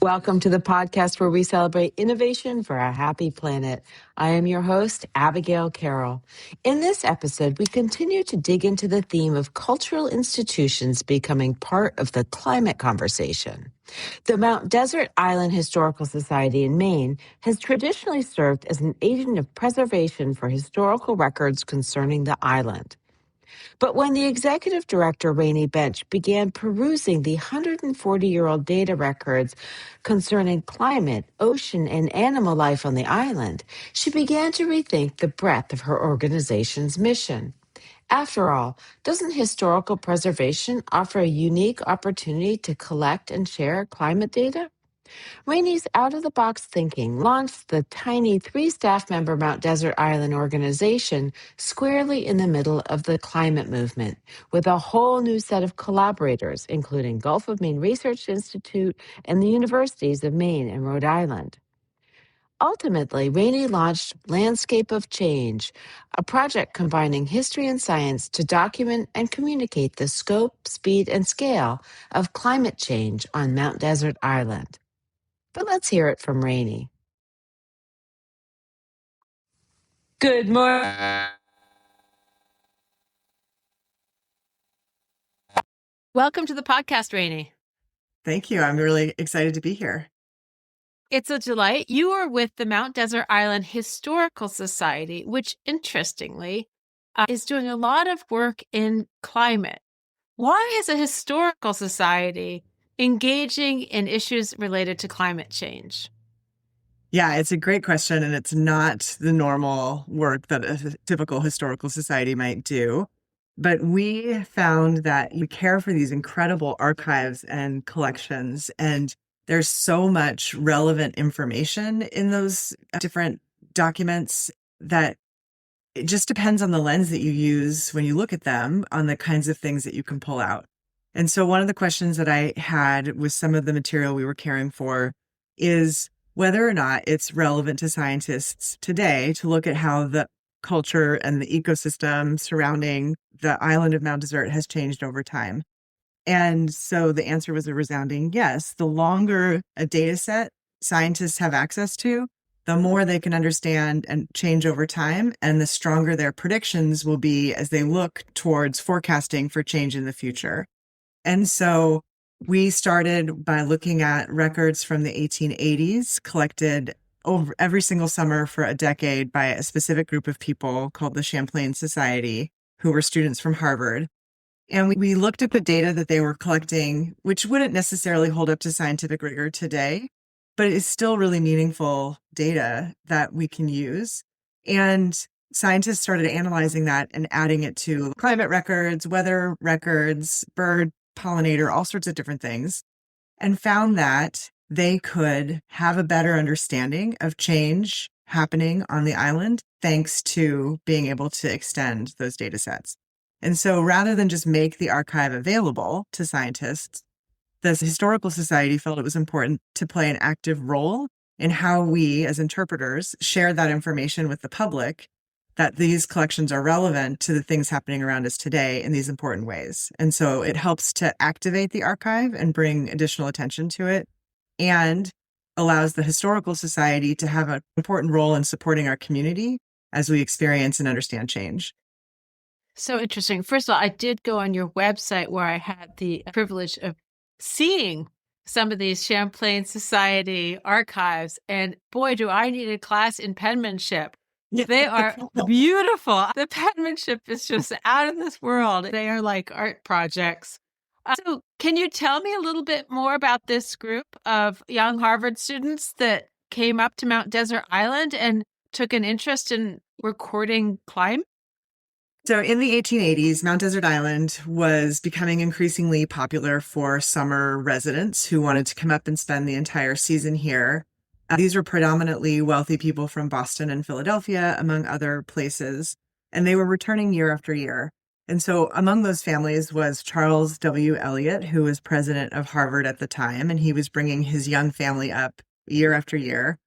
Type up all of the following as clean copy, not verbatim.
Welcome to the podcast where we celebrate innovation for a happy planet. I am your host, Abigail Carroll. In this episode, we continue to dig into the theme of cultural institutions becoming part of the climate conversation. The Mount Desert Island Historical Society in Maine has traditionally served as an agent of preservation for historical records concerning the island. But when the Executive Director Raney Bench began perusing the 140-year-old data records concerning climate, ocean, and animal life on the island, she began to rethink the breadth of her organization's mission. After all, doesn't historical preservation offer a unique opportunity to collect and share climate data? Rainey's out-of-the-box thinking launched the tiny 3-staff-member Mount Desert Island organization squarely in the middle of the climate movement, with a whole new set of collaborators, including Gulf of Maine Research Institute and the universities of Maine and Rhode Island. Ultimately, Rainey launched Landscape of Change, a project combining history and science to document and communicate the scope, speed, and scale of climate change on Mount Desert Island. But let's hear it from Rainey. Good morning. Welcome to the podcast, Rainey. Thank you. I'm really excited to be here. It's a delight. You are with the Mount Desert Island Historical Society, which interestingly is doing a lot of work in climate. Why is a historical society engaging in issues related to climate change? Yeah, it's a great question, and it's not the normal work that a typical historical society might do. But we found that we care for these incredible archives and collections, and there's so much relevant information in those different documents that it just depends on the lens that you use when you look at them, on the kinds of things that you can pull out. And so one of the questions that I had with some of the material we were caring for is whether or not it's relevant to scientists today to look at how the culture and the ecosystem surrounding the island of Mount Desert has changed over time. And so the answer was a resounding yes. The longer a data set scientists have access to, the more they can understand and change over time, and the stronger their predictions will be as they look towards forecasting for change in the future. And so we started by looking at records from the 1880s, collected over every single summer for a decade by a specific group of people called the Champlain Society, who were students from Harvard. And we looked at the data that they were collecting, which wouldn't necessarily hold up to scientific rigor today, but it's still really meaningful data that we can use. And scientists started analyzing that and adding it to climate records, weather records, bird, pollinator, all sorts of different things, and found that they could have a better understanding of change happening on the island thanks to being able to extend those data sets. And so rather than just make the archive available to scientists, the Historical Society felt it was important to play an active role in how we as interpreters share that information with the public, that these collections are relevant to the things happening around us today in these important ways. And so it helps to activate the archive and bring additional attention to it, and allows the Historical Society to have an important role in supporting our community as we experience and understand change. So interesting. First of all, I did go on your website where I had the privilege of seeing some of these Champlain Society archives, and boy, do I need a class in penmanship. They are beautiful. The penmanship is just out of this world. They are like art projects. So can you tell me a little bit more about this group of young Harvard students that came up to Mount Desert Island and took an interest in recording climate? So in the 1880s, Mount Desert Island was becoming increasingly popular for summer residents who wanted to come up and spend the entire season here. These were predominantly wealthy people from Boston and Philadelphia, among other places, and they were returning year after year. And so among those families was Charles W. Eliot, who was president of Harvard at the time, and he was bringing his young family up year after year.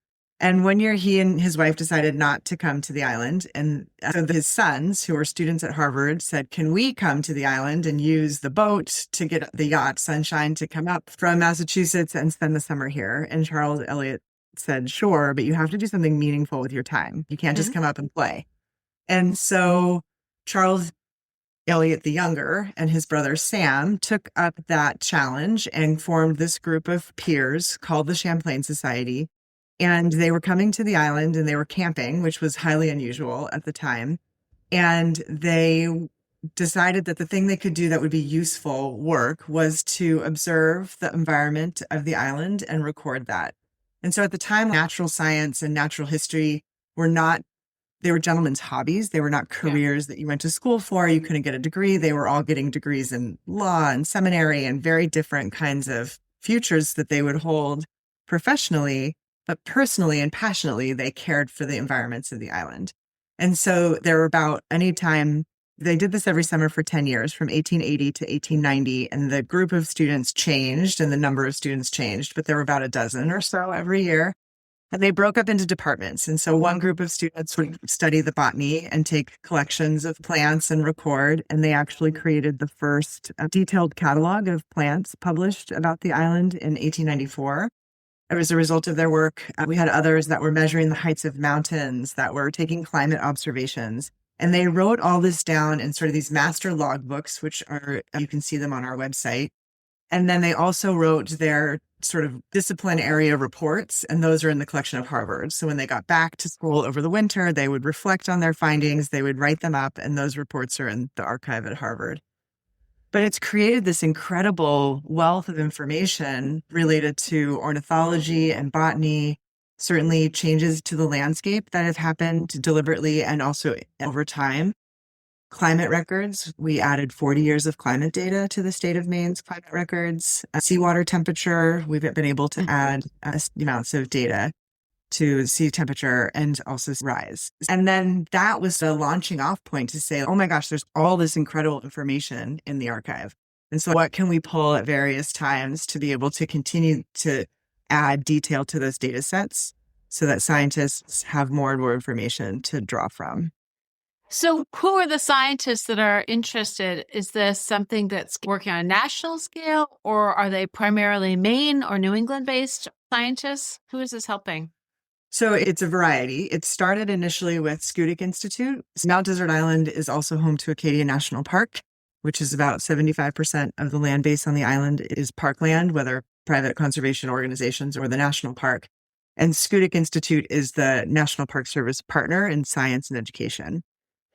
And one year, he and his wife decided not to come to the island. And so his sons, who were students at Harvard, said, can we come to the island and use the boat to get the yacht Sunshine to come up from Massachusetts and spend the summer here? And Charles Eliot said, sure, but you have to do something meaningful with your time. You can't just come up and play. And so Charles Eliot the Younger and his brother Sam took up that challenge and formed this group of peers called the Champlain Society. And they were coming to the island and they were camping, which was highly unusual at the time. And they decided that the thing they could do that would be useful work was to observe the environment of the island and record that. And so at the time, natural science and natural history were not, they were gentlemen's hobbies. They were not careers that you went to school for. You couldn't get a degree. They were all getting degrees in law and seminary and very different kinds of futures that they would hold professionally. But personally and passionately, they cared for the environments of the island. And so there were about any time, they did this every summer for 10 years, from 1880 to 1890. And the group of students changed and the number of students changed, but there were about a dozen or so every year. And they broke up into departments. And so one group of students would study the botany and take collections of plants and record. And they actually created the first detailed catalog of plants published about the island in 1894. As a result of their work, we had others that were measuring the heights of mountains, that were taking climate observations. And they wrote all this down in sort of these master logbooks, which are, you can see them on our website. And then they also wrote their sort of discipline area reports, and those are in the collection of Harvard. So when they got back to school over the winter, they would reflect on their findings, they would write them up, and those reports are in the archive at Harvard. But it's created this incredible wealth of information related to ornithology and botany, certainly changes to the landscape that have happened deliberately and also over time. Climate records, we added 40 years of climate data to the state of Maine's climate records. Seawater temperature, we've been able to add amounts of data to sea temperature and also rise. And then that was the launching off point to say, oh my gosh, there's all this incredible information in the archive. And so what can we pull at various times to be able to continue to add detail to those data sets so that scientists have more and more information to draw from? So who are the scientists that are interested? Is this something that's working on a national scale, or are they primarily Maine or New England-based scientists? Who is this helping? So it's a variety. It started initially with Schoodic Institute. Mount Desert Island is also home to Acadia National Park, which is about 75% of the land base on the island is parkland, whether private conservation organizations or the national park. And Schoodic Institute is the National Park Service partner in science and education.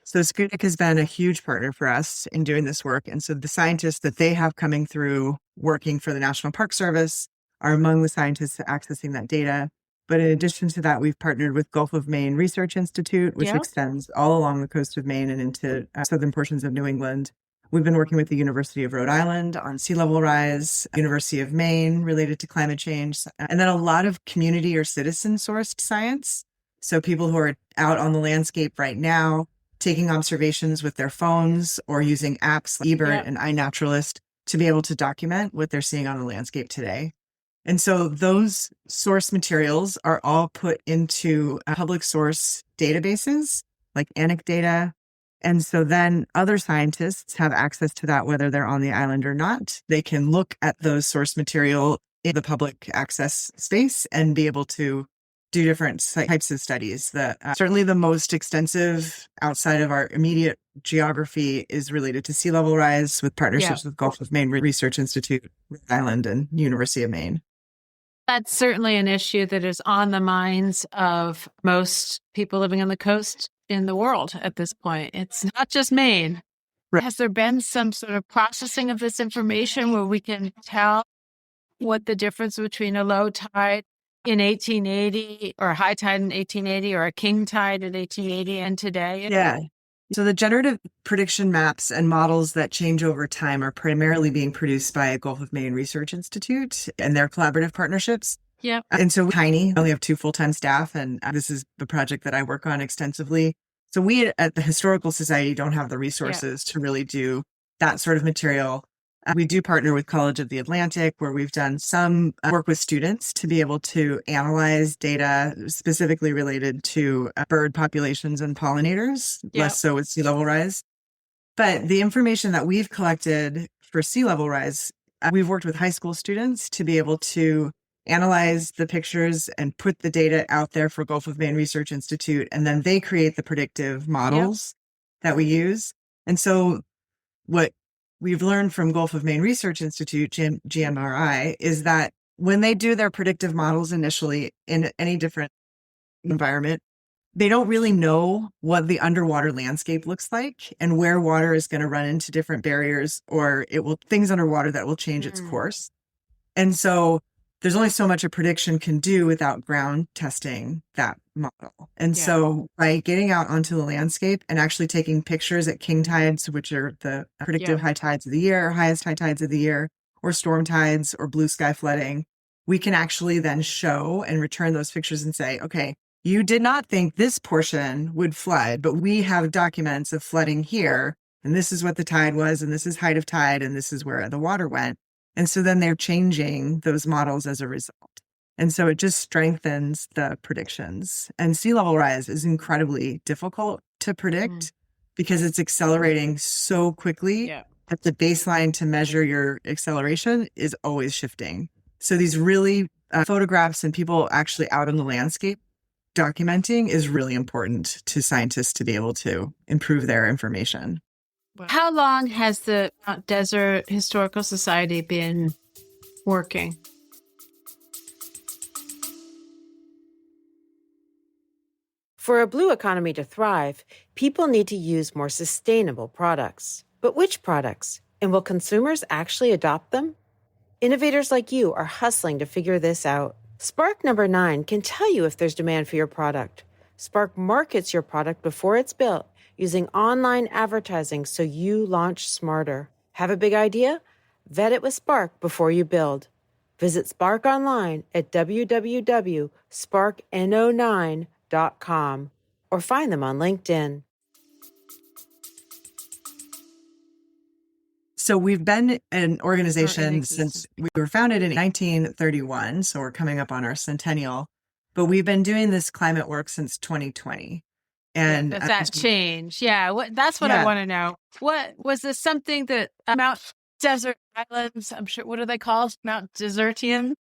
So Schoodic has been a huge partner for us in doing this work. And so the scientists that they have coming through working for the National Park Service are among the scientists accessing that data. But in addition to that, we've partnered with Gulf of Maine Research Institute, which extends all along the coast of Maine and into southern portions of New England. We've been working with the University of Rhode Island on sea level rise, University of Maine related to climate change, and then a lot of community or citizen sourced science. So people who are out on the landscape right now, taking observations with their phones or using apps like eBird and iNaturalist to be able to document what they're seeing on the landscape today. And so those source materials are all put into public source databases like Anecdata. And so then other scientists have access to that, whether they're on the island or not. They can look at those source material in the public access space and be able to do different types of studies. Certainly the most extensive outside of our immediate geography is related to sea level rise with partnerships with Gulf of Maine Research Institute, Rhode Island, and University of Maine. That's certainly an issue that is on the minds of most people living on the coast in the world at this point. It's not just Maine. Right. Has there been some sort of processing of this information where we can tell what the difference between a low tide in 1880 or a high tide in 1880 or a king tide in 1880 and today? Yeah. So the generative prediction maps and models that change over time are primarily being produced by Gulf of Maine Research Institute and their collaborative partnerships. Yeah. And so tiny, I only have 2 full-time staff, and this is the project that I work on extensively. So we at the Historical Society don't have the resources to really do that sort of material. We do partner with College of the Atlantic, where we've done some work with students to be able to analyze data specifically related to bird populations and pollinators, less so with sea level rise. But the information that we've collected for sea level rise, we've worked with high school students to be able to analyze the pictures and put the data out there for Gulf of Maine Research Institute. And then they create the predictive models that we use. And so what we've learned from Gulf of Maine Research Institute, GMRI, is that when they do their predictive models initially in any different environment, they don't really know what the underwater landscape looks like and where water is going to run into different barriers or things underwater that will change its course. And so there's only so much a prediction can do without ground testing that model. And so by getting out onto the landscape and actually taking pictures at king tides, which are the predictive high tides of the year, highest high tides of the year, or storm tides or blue sky flooding, we can actually then show and return those pictures and say, okay, you did not think this portion would flood, but we have documents of flooding here. And this is what the tide was, and this is height of tide, and this is where the water went. And so then they're changing those models as a result. And so it just strengthens the predictions. And sea level rise is incredibly difficult to predict because it's accelerating so quickly that the baseline to measure your acceleration is always shifting. So these really photographs and people actually out in the landscape documenting is really important to scientists to be able to improve their information. How long has the Mount Desert Historical Society been working? For a blue economy to thrive, people need to use more sustainable products. But which products? And will consumers actually adopt them? Innovators like you are hustling to figure this out. Spark number 9 can tell you if there's demand for your product. Spark markets your product before it's built using online advertising so you launch smarter. Have a big idea? Vet it with Spark before you build. Visit Spark online at www.sparkno9.com or find them on LinkedIn. So we've been an organization since we were founded in 1931. So we're coming up on our centennial, but we've been doing this climate work since 2020. And does that change? That's what I want to know. What was this something that Mount Desert Islands, I'm sure, what are they called? Mount Desertian?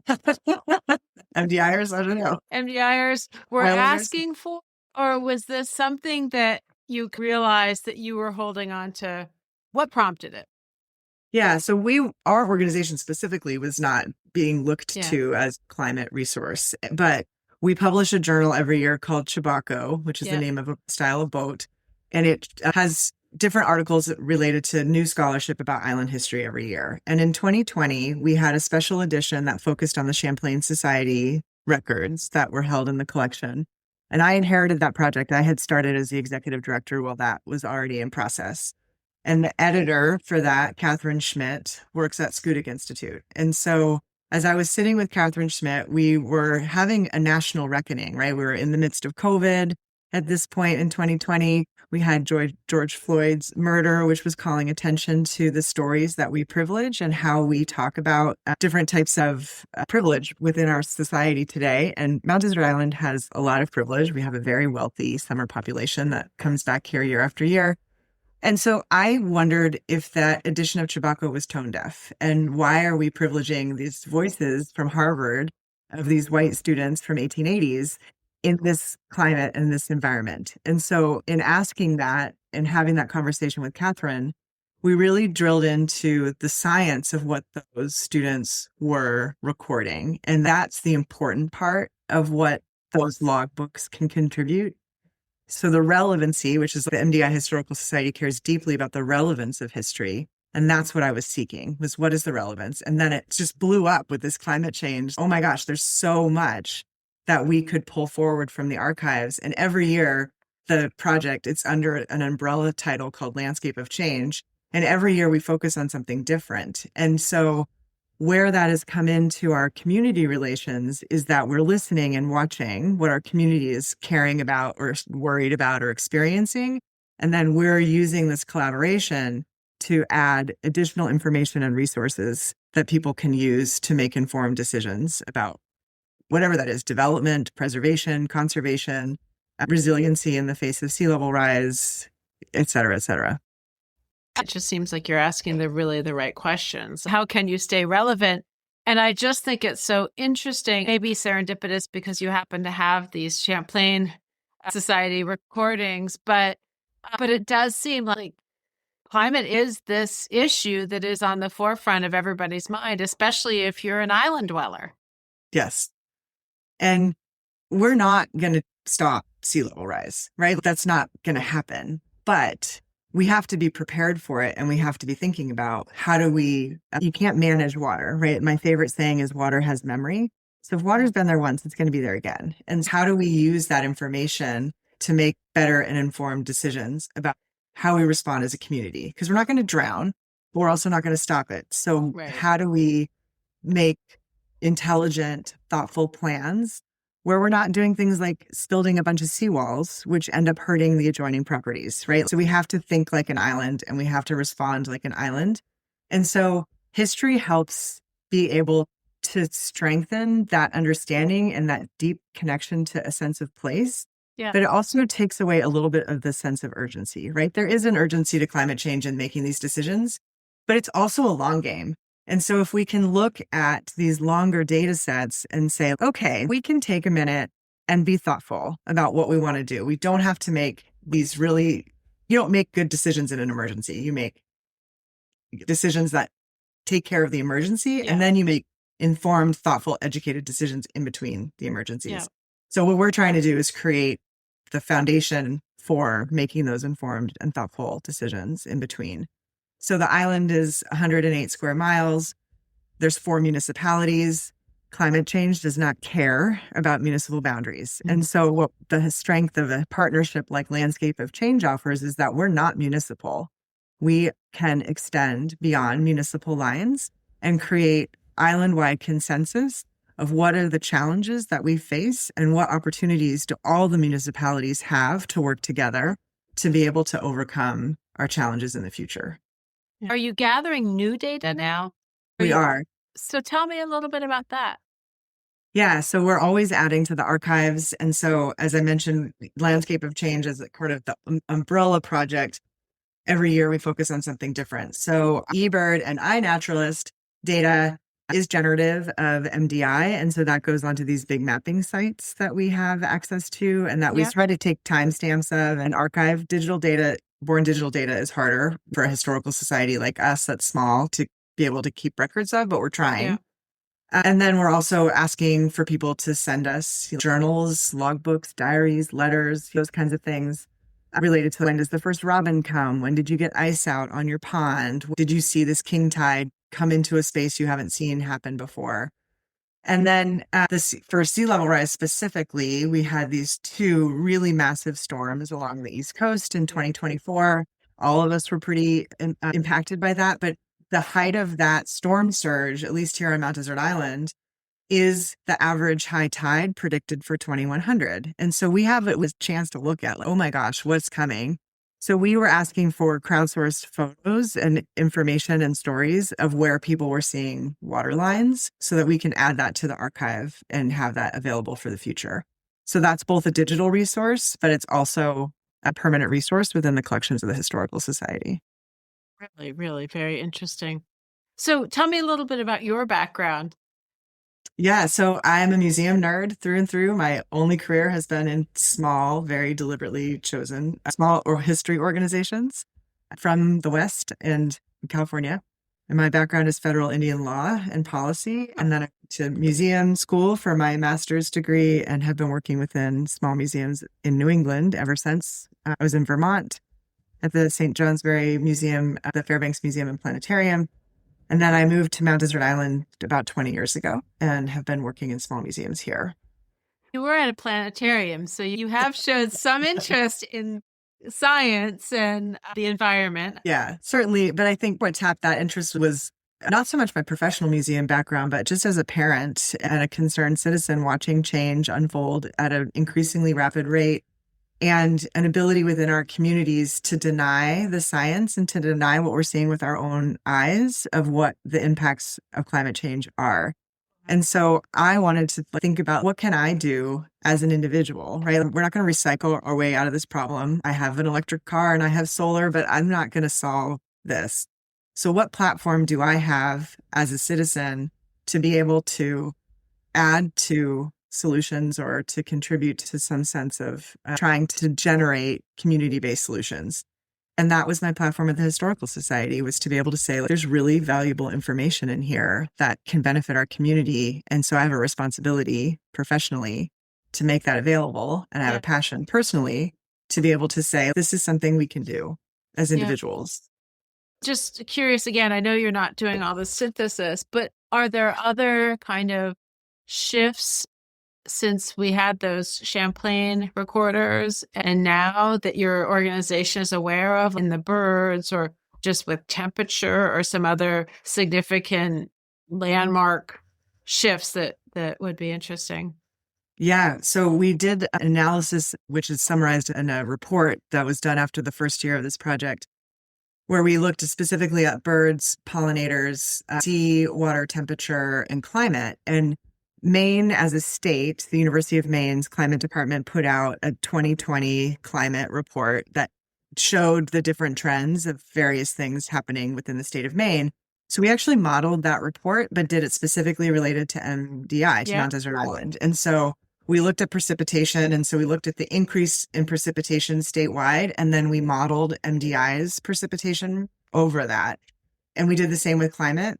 MDIers, I don't know. MDIers were asking for, or was this something that you realized that you were holding on to? What prompted it? Yeah, so our organization specifically was not being looked to as climate resource, but we publish a journal every year called Chibako, which is the name of a style of boat. And it has different articles related to new scholarship about island history every year. And in 2020, we had a special edition that focused on the Champlain Society records that were held in the collection. And I inherited that project. I had started as the executive director while that was already in process. And the editor for that, Catherine Schmidt, works at Schoodic Institute. And so as I was sitting with Catherine Schmidt, we were having a national reckoning, right? We were in the midst of COVID at this point in 2020. We had George Floyd's murder, which was calling attention to the stories that we privilege and how we talk about different types of privilege within our society today. And Mount Desert Island has a lot of privilege. We have a very wealthy summer population that comes back here year after year. And so I wondered if that edition of Chibako was tone deaf, and why are we privileging these voices from Harvard of these white students from 1880s in this climate and this environment? And so in asking that and having that conversation with Catherine, we really drilled into the science of what those students were recording. And that's the important part of what those logbooks can contribute. So the relevancy, which is the MDI Historical Society cares deeply about the relevance of history. And that's what I was seeking, was what is the relevance? And then it just blew up with this climate change. Oh my gosh, there's so much that we could pull forward from the archives. And every year, the project, it's under an umbrella title called Landscape of Change. And every year we focus on something different. And so where that has come into our community relations is that we're listening and watching what our community is caring about or worried about or experiencing. And then we're using this collaboration to add additional information and resources that people can use to make informed decisions about whatever that is: development, preservation, conservation, resiliency in the face of sea level rise, et cetera, et cetera. It just seems like you're asking the right questions. How can you stay relevant? And I just think it's so interesting, maybe serendipitous because you happen to have these Champlain Society recordings, but it does seem like climate is this issue that is on the forefront of everybody's mind, especially if you're an island dweller. Yes. And we're not going to stop sea level rise, right? That's not going to happen, but we have to be prepared for it. And we have to be thinking about you can't manage water, right? My favorite saying is water has memory. So if water's been there once, it's going to be there again. And how do we use that information to make better and informed decisions about how we respond as a community? Because we're not going to drown, but we're also not going to stop it. So how do we make intelligent, thoughtful plans where we're not doing things like building a bunch of seawalls, which end up hurting the adjoining properties, right? So we have to think like an island and we have to respond like an island. And so history helps be able to strengthen that understanding and that deep connection to a sense of place. Yeah. But it also takes away a little bit of the sense of urgency, right? There is an urgency to climate change and making these decisions, but it's also a long game. And so if we can look at these longer data sets and say, okay, we can take a minute and be thoughtful about what we want to do. We don't have to make you don't make good decisions in an emergency. You make decisions that take care of the emergency, and then you make informed, thoughtful, educated decisions in between the emergencies. Yeah. So what we're trying to do is create the foundation for making those informed and thoughtful decisions in between. So the island is 108 square miles. There's 4 municipalities. Climate change does not care about municipal boundaries. Mm-hmm. And so what the strength of a partnership like Landscape of Change offers is that we're not municipal. We can extend beyond municipal lines and create island-wide consensus of what are the challenges that we face and what opportunities do all the municipalities have to work together to be able to overcome our challenges in the future. Are you gathering new data now? We are. So tell me a little bit about that. Yeah, so we're always adding to the archives. And so, as I mentioned, Landscape of Change is part of the umbrella project. Every year we focus on something different. So eBird and iNaturalist data is generative of MDI. And so that goes onto these big mapping sites that we have access to and that we try to take timestamps of and archive. Digital data. Born digital data is harder for a historical society like us that's small to be able to keep records of, but we're trying. Yeah. And then we're also asking for people to send us journals, logbooks, diaries, letters, those kinds of things related to when does the first robin come? When did you get ice out on your pond? Did you see this king tide come into a space you haven't seen happen before? And then for sea level rise specifically, we had these 2 really massive storms along the East Coast in 2024. All of us were pretty impacted by that. But the height of that storm surge, at least here on Mount Desert Island, is the average high tide predicted for 2100. And so we have a chance to look at, oh my gosh, what's coming? So we were asking for crowdsourced photos and information and stories of where people were seeing water lines so that we can add that to the archive and have that available for the future. So that's both a digital resource, but it's also a permanent resource within the collections of the Historical Society. Really, really very interesting. So tell me a little bit about your background. Yeah, so I'm a museum nerd through and through. My only career has been in small, very deliberately chosen small or history organizations from the West and California. And my background is federal Indian law and policy. And then I went to museum school for my master's degree and have been working within small museums in New England ever since. I was in Vermont at the St. Johnsbury Museum, at the Fairbanks Museum and Planetarium. And then I moved to Mount Desert Island about 20 years ago and have been working in small museums here. You were at a planetarium, so you have showed some interest in science and the environment. Yeah, certainly. But I think what tapped that interest was not so much my professional museum background, but just as a parent and a concerned citizen watching change unfold at an increasingly rapid rate and an ability within our communities to deny the science and to deny what we're seeing with our own eyes of what the impacts of climate change are. And so I wanted to think about, what can I do as an individual, right? We're not going to recycle our way out of this problem. I have an electric car and I have solar, but I'm not going to solve this. So what platform do I have as a citizen to be able to add to solutions or to contribute to some sense of trying to generate community-based solutions? And that was my platform at the Historical Society, was to be able to say, there's really valuable information in here that can benefit our community. And so I have a responsibility professionally to make that available. And I have a passion personally to be able to say, this is something we can do as individuals. Just curious again, I know you're not doing all the synthesis, but are there other kind of shifts since we had those Champlain recorders and now that your organization is aware of in the birds, or just with temperature or some other significant landmark shifts that would be interesting? Yeah. So we did an analysis, which is summarized in a report that was done after the first year of this project, where we looked specifically at birds, pollinators, sea, water temperature, and climate. And Maine, as a state, the University of Maine's climate department put out a 2020 climate report that showed the different trends of various things happening within the state of Maine. So we actually modeled that report, but did it specifically related to MDI, to Mount Desert Island. And so we looked at precipitation. And so we looked at the increase in precipitation statewide, and then we modeled MDI's precipitation over that. And we did the same with climate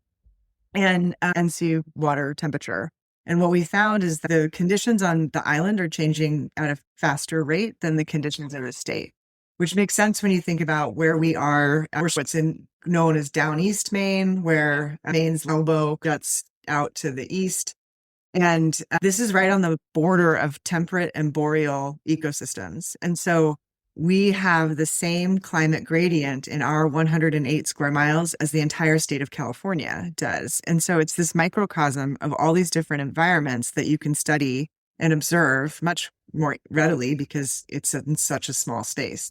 and sea water temperature. And what we found is that the conditions on the island are changing at a faster rate than the conditions in the state, which makes sense when you think about where we are. We're what's known as down east Maine, where Maine's elbow juts out to the east. And this is right on the border of temperate and boreal ecosystems. And so we have the same climate gradient in our 108 square miles as the entire state of California does. And so it's this microcosm of all these different environments that you can study and observe much more readily because it's in such a small space.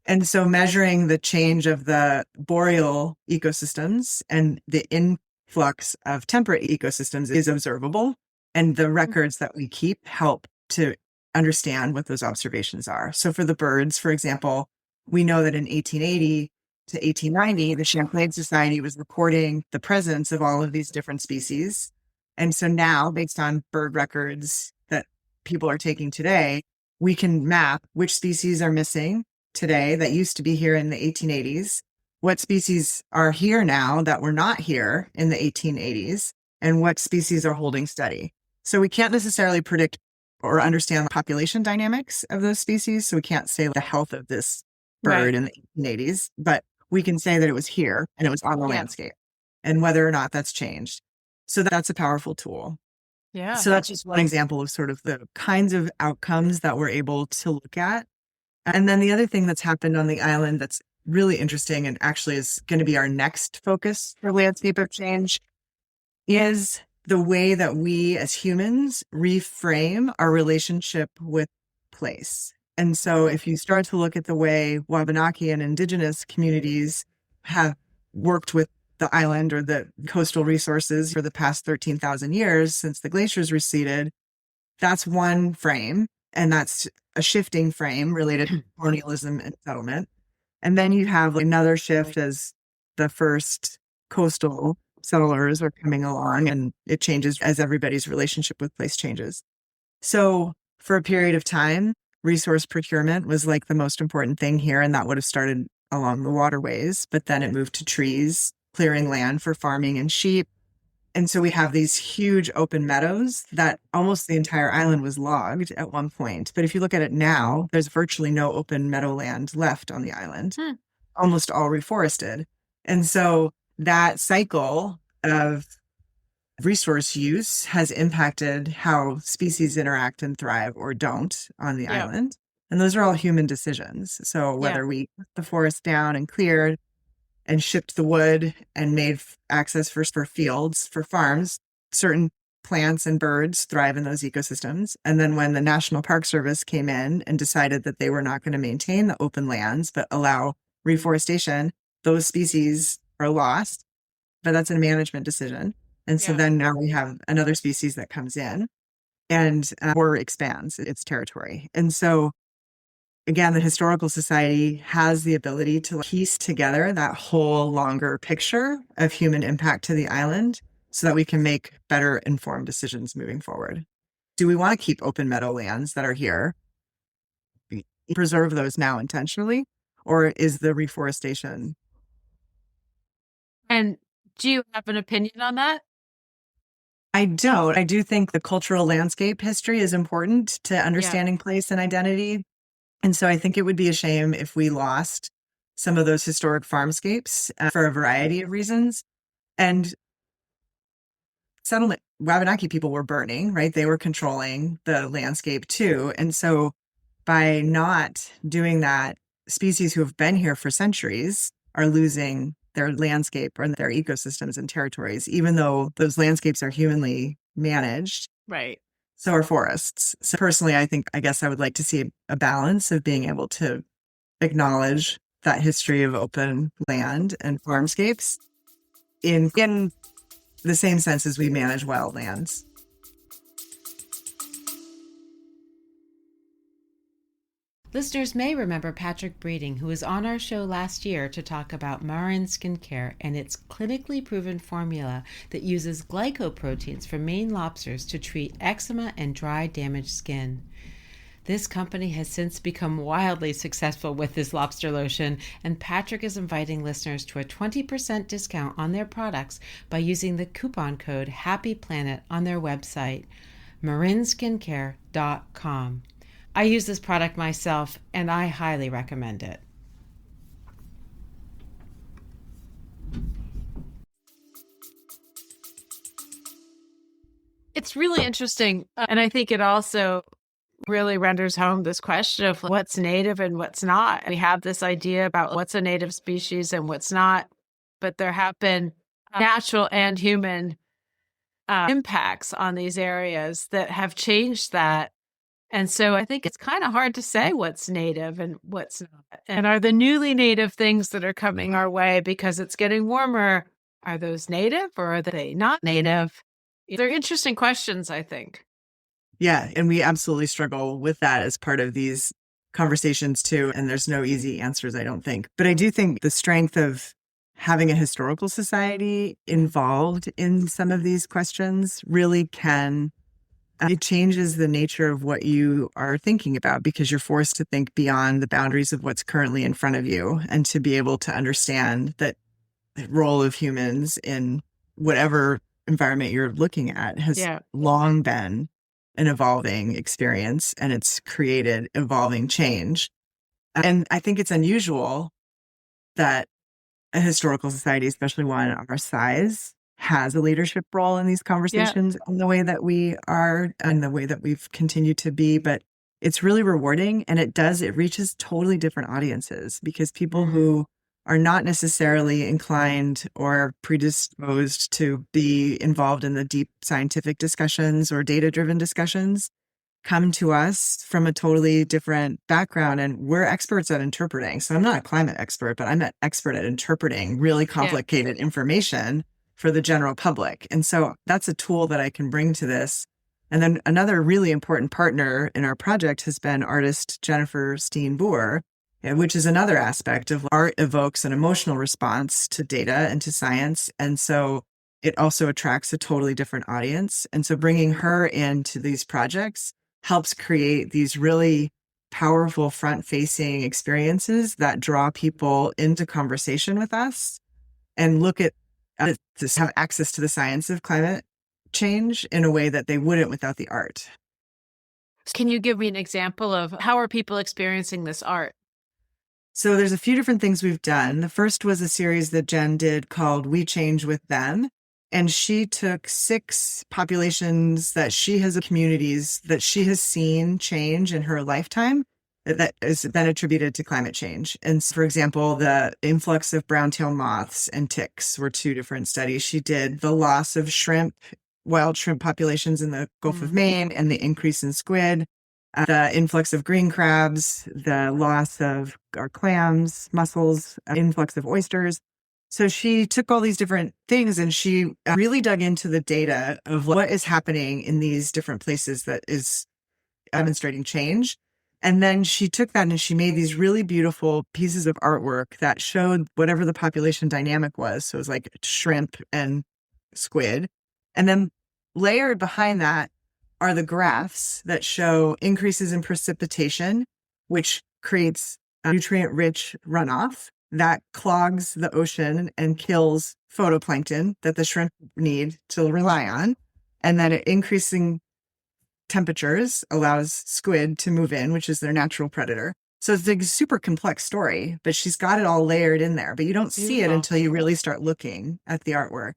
And so measuring the change of the boreal ecosystems and the influx of temperate ecosystems is observable. And the records that we keep help to understand what those observations are. So for the birds, for example, we know that in 1880 to 1890, the Champlain Society was reporting the presence of all of these different species. And so now, based on bird records that people are taking today, we can map which species are missing today that used to be here in the 1880s, what species are here now that were not here in the 1880s, and what species are holding steady. So we can't necessarily predict or understand the population dynamics of those species. So we can't say the health of this bird in the 1880s, but we can say that it was here and it was on the landscape and whether or not that's changed. So that's a powerful tool. Yeah. So that's just one example of sort of the kinds of outcomes that we're able to look at. And then the other thing that's happened on the island that's really interesting and actually is going to be our next focus for landscape of change is the way that we as humans reframe our relationship with place. And so if you start to look at the way Wabanaki and indigenous communities have worked with the island or the coastal resources for the past 13,000 years since the glaciers receded, that's one frame. And that's a shifting frame related to colonialism and settlement. And then you have another shift as the first coastal settlers are coming along, and it changes as everybody's relationship with place changes. So for a period of time, resource procurement was like the most important thing here, and that would have started along the waterways, but then it moved to trees, clearing land for farming and sheep. And so we have these huge open meadows that almost the entire island was logged at one point. But if you look at it now, there's virtually no open meadowland left on the island, almost all reforested. And so that cycle of resource use has impacted how species interact and thrive or don't on the island. And those are all human decisions. So whether we cut the forest down and cleared and shipped the wood and made access for fields, for farms, certain plants and birds thrive in those ecosystems. And then when the National Park Service came in and decided that they were not going to maintain the open lands, but allow reforestation, those species are lost, but that's a management decision. And so then now we have another species that comes in and or expands its territory. And so again, the Historical Society has the ability to piece together that whole longer picture of human impact to the island so that we can make better informed decisions moving forward. Do we want to keep open meadowlands that are here, preserve those now intentionally, or is the reforestation? And do you have an opinion on that? I don't. I do think the cultural landscape history is important to understanding place and identity. And so I think it would be a shame if we lost some of those historic farmscapes for a variety of reasons. And settlement, Wabanaki people were burning, right? They were controlling the landscape too. And so by not doing that, species who have been here for centuries are losing their landscape or their ecosystems and territories, even though those landscapes are humanly managed. Right. So are forests. So personally, I guess I would like to see a balance of being able to acknowledge that history of open land and farmscapes in the same sense as we manage wildlands. Listeners may remember Patrick Breeding, who was on our show last year to talk about Marin Skincare and its clinically proven formula that uses glycoproteins from Maine lobsters to treat eczema and dry, damaged skin. This company has since become wildly successful with this lobster lotion, and Patrick is inviting listeners to a 20% discount on their products by using the coupon code HAPPYPLANET on their website, marinskincare.com. I use this product myself, and I highly recommend it. It's really interesting. And I think it also really renders home this question of what's native and what's not. We have this idea about what's a native species and what's not, but there have been natural and human impacts on these areas that have changed that. And so I think it's kind of hard to say what's native and what's not. And are the newly native things that are coming our way because it's getting warmer, are those native or are they not native? They're interesting questions, I think. Yeah, and we absolutely struggle with that as part of these conversations too. And there's no easy answers, I don't think. But I do think the strength of having a historical society involved in some of these questions really can it changes the nature of what you are thinking about because you're forced to think beyond the boundaries of what's currently in front of you and to be able to understand that the role of humans in whatever environment you're looking at has long been an evolving experience and it's created evolving change. And I think it's unusual that a historical society, especially one of our size, has a leadership role in these conversations in the way that we are and the way that we've continued to be. But it's really rewarding and it reaches totally different audiences because people who are not necessarily inclined or predisposed to be involved in the deep scientific discussions or data-driven discussions come to us from a totally different background and we're experts at interpreting. So I'm not a climate expert, but I'm an expert at interpreting really complicated information for the general public. And so that's a tool that I can bring to this. And then another really important partner in our project has been artist Jennifer Steen-Boer, which is another aspect of art evokes an emotional response to data and to science. And so it also attracts a totally different audience. And so bringing her into these projects helps create these really powerful front-facing experiences that draw people into conversation with us and look at to have access to the science of climate change in a way that they wouldn't without the art. Can you give me an example of how are people experiencing this art? So there's a few different things we've done. The first was a series that Jen did called We Change With Them. And she took 6 populations that she has communities that she has seen change in her lifetime that has been attributed to climate change. And for example, the influx of brown-tailed moths and ticks were 2 different studies. She did the loss of shrimp wild shrimp populations in the Gulf of Maine and the increase in squid, the influx of green crabs, the loss of our clams, mussels, influx of oysters. So she took all these different things and she really dug into the data of what is happening in these different places that is demonstrating change. And then she took that and she made these really beautiful pieces of artwork that showed whatever the population dynamic was. So it was like shrimp and squid. And then layered behind that are the graphs that show increases in precipitation, which creates nutrient-rich runoff that clogs the ocean and kills phytoplankton that the shrimp need to rely on. And then increasing temperatures allows squid to move in, which is their natural predator. So it's a super complex story, but she's got it all layered in there, but you don't see it until you really start looking at the artwork.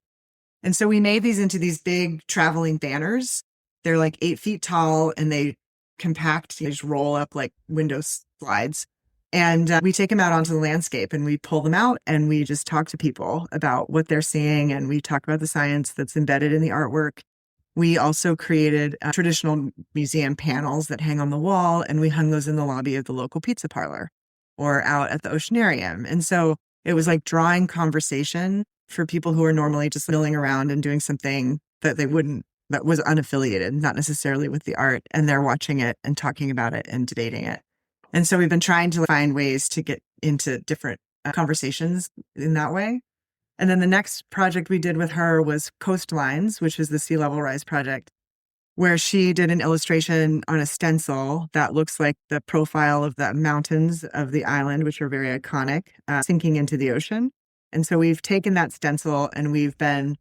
And so we made these into these big traveling banners. They're like 8 feet tall and they compact, they just roll up like window slides. And we take them out onto the landscape and we pull them out and we just talk to people about what they're seeing. And we talk about the science that's embedded in the artwork. We also created traditional museum panels that hang on the wall, and we hung those in the lobby of the local pizza parlor or out at the oceanarium. And so it was like drawing conversation for people who are normally just milling around and doing something that they wouldn't, that was unaffiliated, not necessarily with the art. And they're watching it and talking about it and debating it. And so we've been trying to find ways to get into different conversations in that way. And then the next project we did with her was Coastlines, which is the sea level rise project, where she did an illustration on a stencil that looks like the profile of the mountains of the island, which are very iconic, sinking into the ocean. And so we've taken that stencil and we've been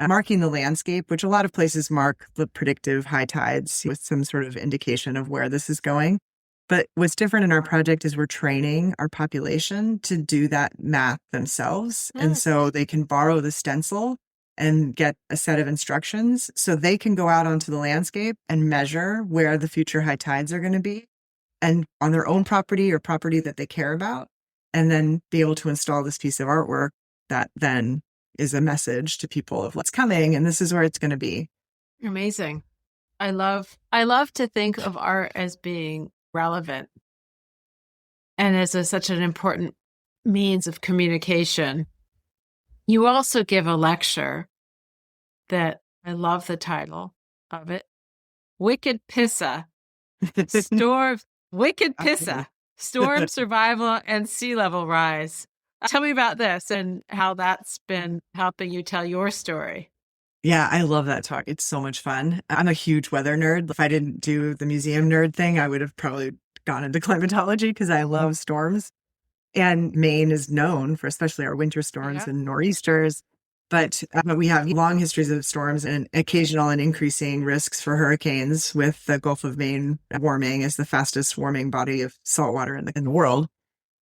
marking the landscape, which a lot of places mark the predictive high tides with some sort of indication of where this is going. But what's different in our project is we're training our population to do that math themselves. And so they can borrow the stencil and get a set of instructions so they can go out onto the landscape and measure where the future high tides are going to be and on their own property or property that they care about, and then be able to install this piece of artwork that then is a message to people of what's coming and this is where it's going to be. Amazing. I love to think of art as being relevant and as such an important means of communication. You also give a lecture that I love the title of it, Wicked Pissa, Wicked Pissa, Storm Survival and Sea Level Rise. Tell me about this and how that's been helping you tell your story. Yeah, I love that talk. It's so much fun. I'm a huge weather nerd. If I didn't do the museum nerd thing, I would have probably gone into climatology because I love storms. And Maine is known for especially our winter storms and nor'easters. But we have long histories of storms and occasional and increasing risks for hurricanes, with the Gulf of Maine warming as the fastest warming body of salt water in the world.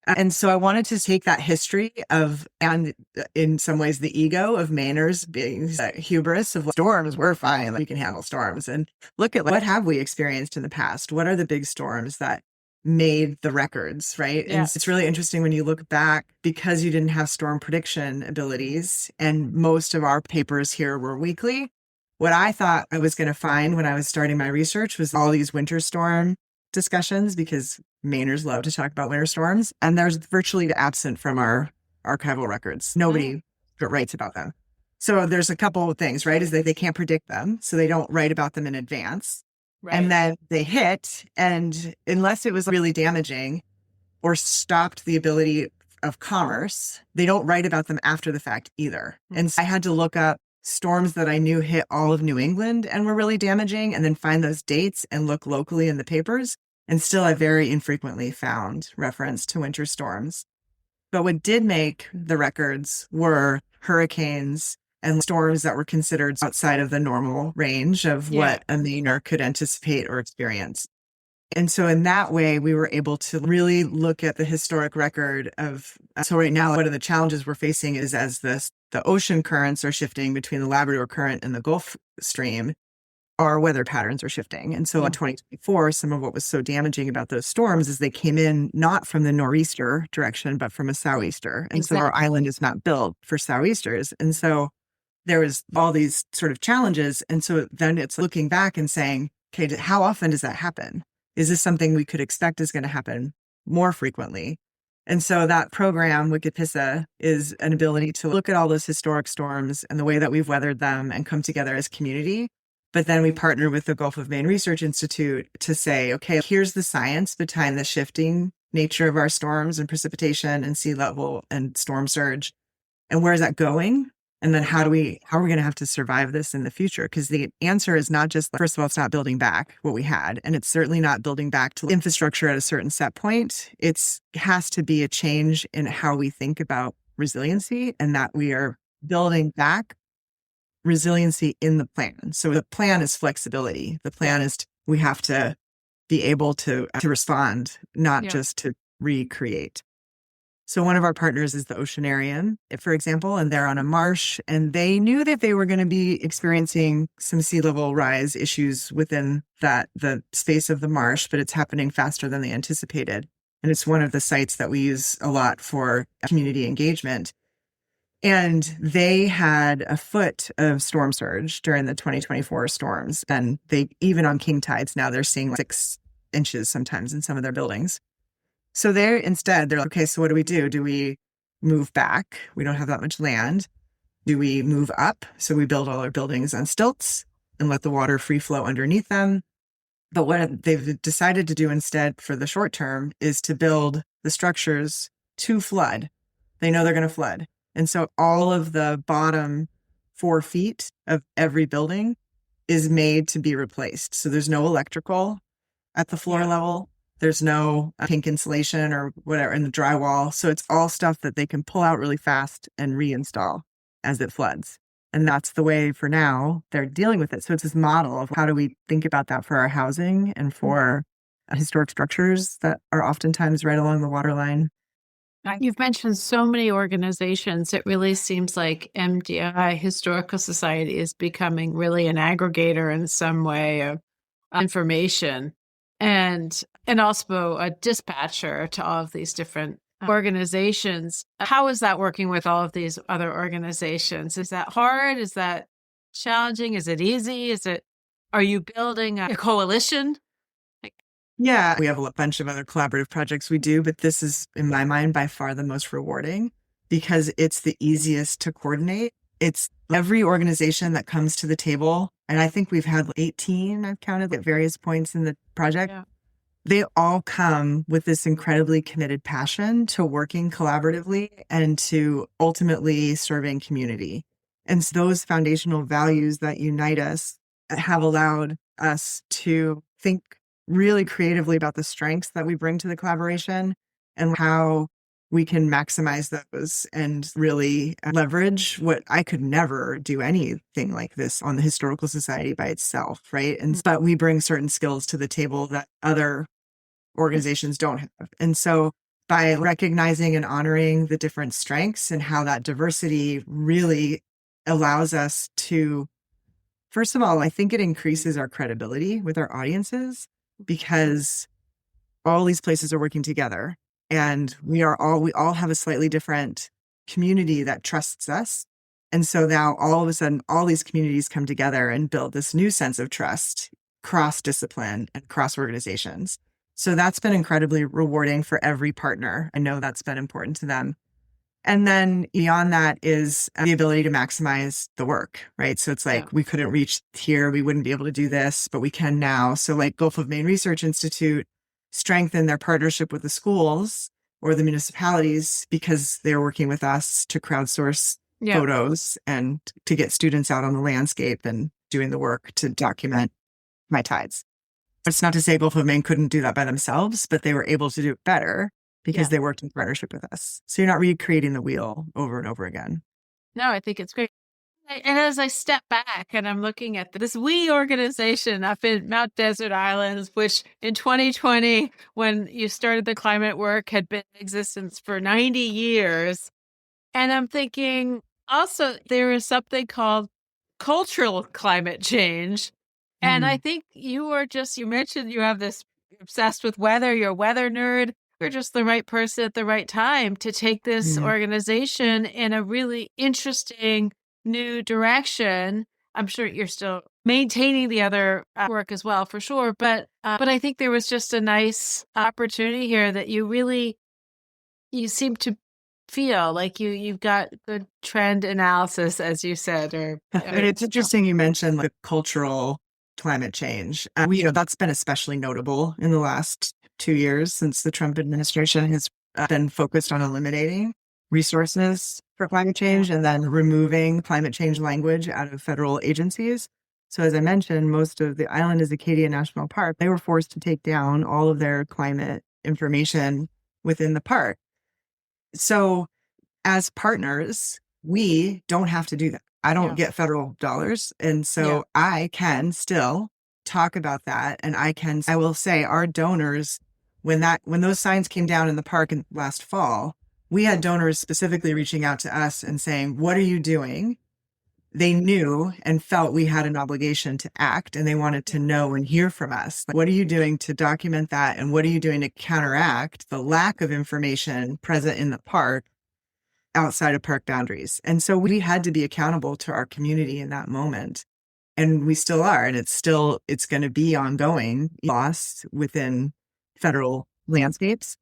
And so I wanted to take that history of, and in some ways the ego of Mainers being hubris of storms, we're fine, we can handle storms, and look at what have we experienced in the past? What are the big storms that made the records, right? Yeah. And it's really interesting when you look back, because you didn't have storm prediction abilities, and most of our papers here were weekly. What I thought I was going to find when I was starting my research was all these winter storm discussions, because Mainers love to talk about winter storms, and there's virtually absent from our archival records. Nobody writes about them. So there's a couple of things, right? Is that they can't predict them, so they don't write about them in advance. Right. And then they hit, and unless it was really damaging or stopped the ability of commerce, they don't write about them after the fact either. And so I had to look up storms that I knew hit all of New England and were really damaging, and then find those dates and look locally in the papers. And still, I very infrequently found reference to winter storms. But what did make the records were hurricanes and storms that were considered outside of the normal range of what a Mainer could anticipate or experience. And so in that way, we were able to really look at the historic record of, so right now, one of the challenges we're facing is as the ocean currents are shifting between the Labrador Current and the Gulf Stream, our weather patterns are shifting. And so in 2024, some of what was so damaging about those storms is they came in not from the nor'easter direction, but from a sou'easter. And so our island is not built for sou'easters. And so there was all these sort of challenges. And so then it's looking back and saying, okay, how often does that happen? Is this something we could expect is going to happen more frequently? And so that program, Wicked Pissa, is an ability to look at all those historic storms and the way that we've weathered them and come together as community. But then we partner with the Gulf of Maine Research Institute to say, okay, here's the science behind the shifting nature of our storms and precipitation and sea level and storm surge. And where is that going? And then how are we going to have to survive this in the future? Because the answer is not just, first of all, it's not building back what we had. And it's certainly not building back to infrastructure at a certain set point. It has to be a change in how we think about resiliency, and that we are building back resiliency in the plan. So the plan is flexibility. The plan is we have to be able to respond, not just to recreate. So one of our partners is the Oceanarium, for example, and they're on a marsh, and they knew that they were going to be experiencing some sea level rise issues within the space of the marsh, but it's happening faster than they anticipated. And it's one of the sites that we use a lot for community engagement. And they had a foot of storm surge during the 2024 storms. And they, even on king tides, now they're seeing 6 inches sometimes in some of their buildings. So they're like, okay, so what do we do? Do we move back? We don't have that much land. Do we move up? So we build all our buildings on stilts and let the water free flow underneath them. But what they've decided to do instead for the short term is to build the structures to flood. They know they're going to flood. And so all of the bottom 4 feet of every building is made to be replaced. So there's no electrical at the floor level. There's no pink insulation or whatever in the drywall. So it's all stuff that they can pull out really fast and reinstall as it floods. And that's the way for now they're dealing with it. So it's this model of how do we think about that for our housing and for historic structures that are oftentimes right along the waterline. You've mentioned so many organizations. It really seems like MDI Historical Society is becoming really an aggregator in some way of information and also a dispatcher to all of these different organizations. How is that working with all of these other organizations? Is that hard? Is that challenging? Is it easy? Are you building a coalition? Yeah, we have a bunch of other collaborative projects we do, but this is, in my mind, by far the most rewarding because it's the easiest to coordinate. It's every organization that comes to the table, and I think we've had 18, I've counted, at various points in the project. Yeah. They all come with this incredibly committed passion to working collaboratively and to ultimately serving community. And so those foundational values that unite us have allowed us to think really creatively about the strengths that we bring to the collaboration and how we can maximize those and really leverage what I could never do anything like this on the Historical Society by itself, right? But we bring certain skills to the table that other organizations don't have. And so by recognizing and honoring the different strengths and how that diversity really allows us to, first of all, I think it increases our credibility with our audiences because all these places are working together. And we all have a slightly different community that trusts us. And so now all of a sudden, all these communities come together and build this new sense of trust, cross-discipline and cross-organizations. So that's been incredibly rewarding for every partner. I know that's been important to them. And then beyond that is the ability to maximize the work, right? So it's like, we couldn't reach here. We wouldn't be able to do this, but we can now. So like Gulf of Maine Research Institute strengthen their partnership with the schools or the municipalities because they're working with us to crowdsource photos and to get students out on the landscape and doing the work to document my tides. It's not to say Gulf of Maine couldn't do that by themselves, but they were able to do it better because they worked in partnership with us. So you're not recreating the wheel over and over again. No, I think it's great. And as I step back and I'm looking at this wee organization up in Mount Desert Islands, which in 2020, when you started the climate work, had been in existence for 90 years. And I'm thinking also there is something called cultural climate change. And I think you mentioned you have this obsessed with weather, you're a weather nerd. You're just the right person at the right time to take this organization in a really interesting new direction. I'm sure you're still maintaining the other work as well, for sure. But I think there was just a nice opportunity here that you seem to feel like you've got good trend analysis, as you said. And it's interesting you mentioned the cultural climate change. That's been especially notable in the last 2 years since the Trump administration has been focused on eliminating resources for climate change and then removing climate change language out of federal agencies. So as I mentioned, most of the island is Acadia National Park. They were forced to take down all of their climate information within the park. So as partners, we don't have to do that. I don't get federal dollars. And so I can still talk about that. And I will say our donors, when those signs came down in the park last fall, we had donors specifically reaching out to us and saying, what are you doing? They knew and felt we had an obligation to act, and they wanted to know and hear from us. What are you doing to document that? And what are you doing to counteract the lack of information present in the park outside of park boundaries? And so we had to be accountable to our community in that moment. And we still are. And it's going to be ongoing loss within federal landscapes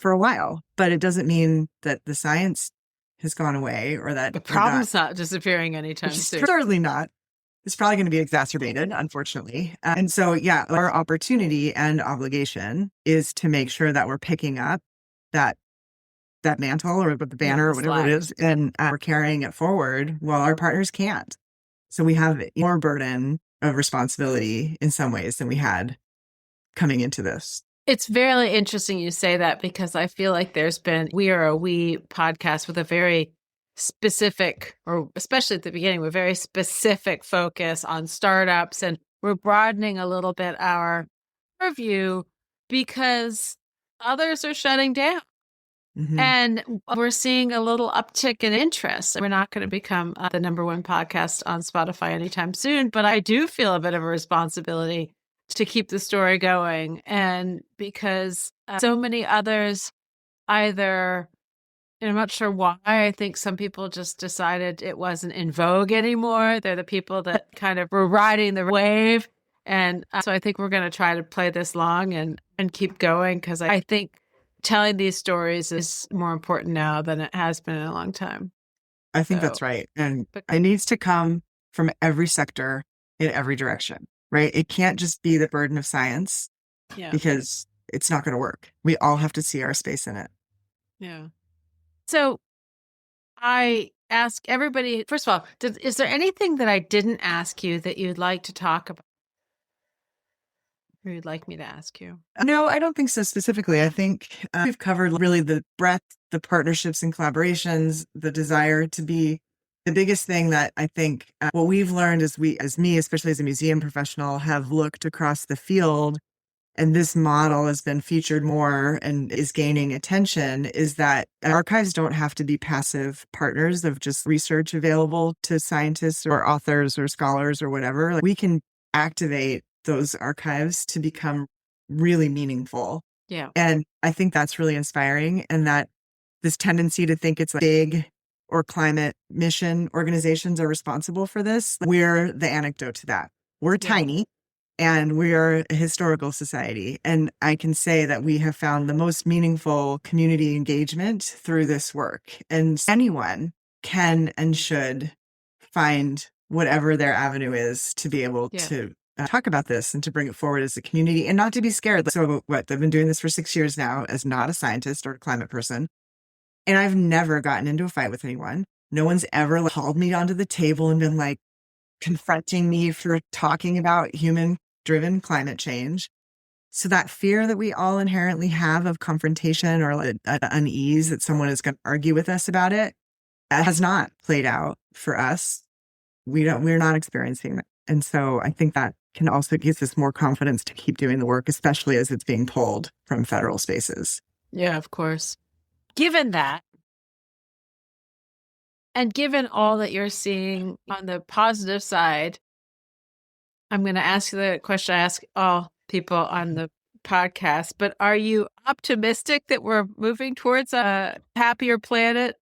for a while. But it doesn't mean that the science has gone away or that the problem's not disappearing anytime soon. Certainly not. It's probably going to be exacerbated, unfortunately. And so, our opportunity and obligation is to make sure that we're picking up that mantle or the banner or whatever it is, and we're carrying it forward while our partners can't. So we have more burden of responsibility in some ways than we had coming into this. It's very interesting you say that, because I feel like We Are a We podcast with a very specific, or especially at the beginning, with very specific focus on startups, and we're broadening a little bit our view because others are shutting down. Mm-hmm. And we're seeing a little uptick in interest. We're not going to become the number one podcast on Spotify anytime soon, but I do feel a bit of a responsibility to keep the story going. And because so many others either, I'm not sure why, I think some people just decided it wasn't in vogue anymore. They're the people that kind of were riding the wave. And so I think we're going to try to play this long and keep going, because I think telling these stories is more important now than it has been in a long time. I think that's right. And it needs to come from every sector in every direction, right? It can't just be the burden of science because it's not going to work. We all have to see our space in it. Yeah. So I ask everybody, first of all, is there anything that I didn't ask you that you'd like to talk about? Or you'd like me to ask you? No, I don't think so specifically. I think we've covered really the breadth, the partnerships and collaborations, the desire to be the biggest thing that I think what we've learned as me, especially as a museum professional, have looked across the field, and this model has been featured more and is gaining attention, is that archives don't have to be passive partners of just research available to scientists or authors or scholars or whatever. Like, we can activate those archives to become really meaningful. Yeah. And I think that's really inspiring. And that this tendency to think it's like big or climate mission organizations are responsible for this, we're the anecdote to that. We're tiny and we are a historical society. And I can say that we have found the most meaningful community engagement through this work. And anyone can and should find whatever their avenue is to be able to talk about this and to bring it forward as a community and not to be scared. So I've been doing this for 6 years now as not a scientist or a climate person. And I've never gotten into a fight with anyone. No one's ever called me onto the table and been like confronting me for talking about human-driven climate change. So that fear that we all inherently have of confrontation or like unease that someone is going to argue with us about it has not played out for us. We're not experiencing that. And so I think that can also give us more confidence to keep doing the work, especially as it's being pulled from federal spaces. Yeah, of course. Given that, and given all that you're seeing on the positive side, I'm going to ask you the question I ask all people on the podcast, but are you optimistic that we're moving towards a happier planet?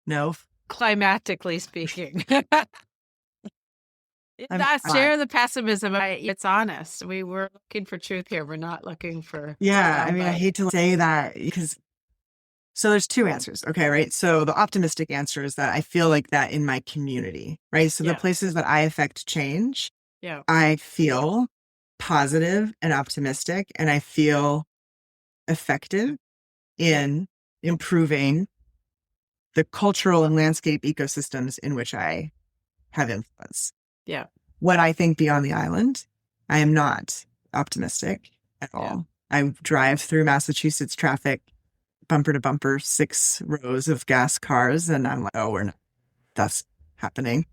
No. climatically speaking. I'm Share the pessimism. It's honest. We were looking for truth here. We're not looking for. Yeah. I mean, I hate to say that because so there's two answers. Okay. Right. So the optimistic answer is that I feel like that in my community, right? So the places that I affect change, I feel positive and optimistic, and I feel effective in improving the cultural and landscape ecosystems in which I have influence. Yeah. When I think beyond the island, I am not optimistic at all. I drive through Massachusetts traffic, bumper to bumper, 6 rows of gas cars, and I'm like, oh, we're not, that's happening.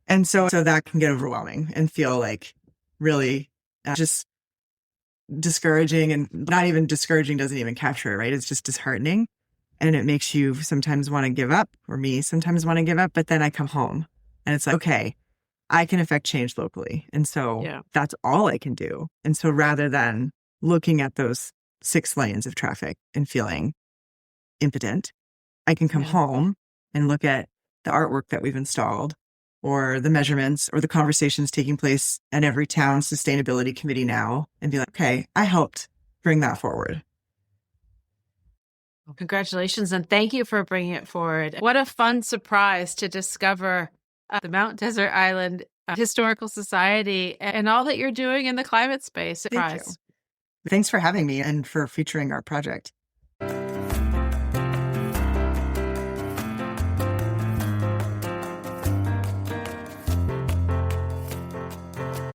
And so that can get overwhelming and feel like really just discouraging, and not even discouraging doesn't even capture it, right? It's just disheartening. And it makes you sometimes want to give up, or me sometimes want to give up. But then I come home and it's like, okay, I can affect change locally. And so that's all I can do. And so rather than looking at those 6 lanes of traffic and feeling impotent, I can come home and look at the artwork that we've installed, or the measurements, or the conversations taking place at every town sustainability committee now, and be like, okay, I helped bring that forward. Congratulations, and thank you for bringing it forward. What a fun surprise to discover the Mount Desert Island Historical Society and all that you're doing in the climate space. Thank you. Thanks for having me and for featuring our project.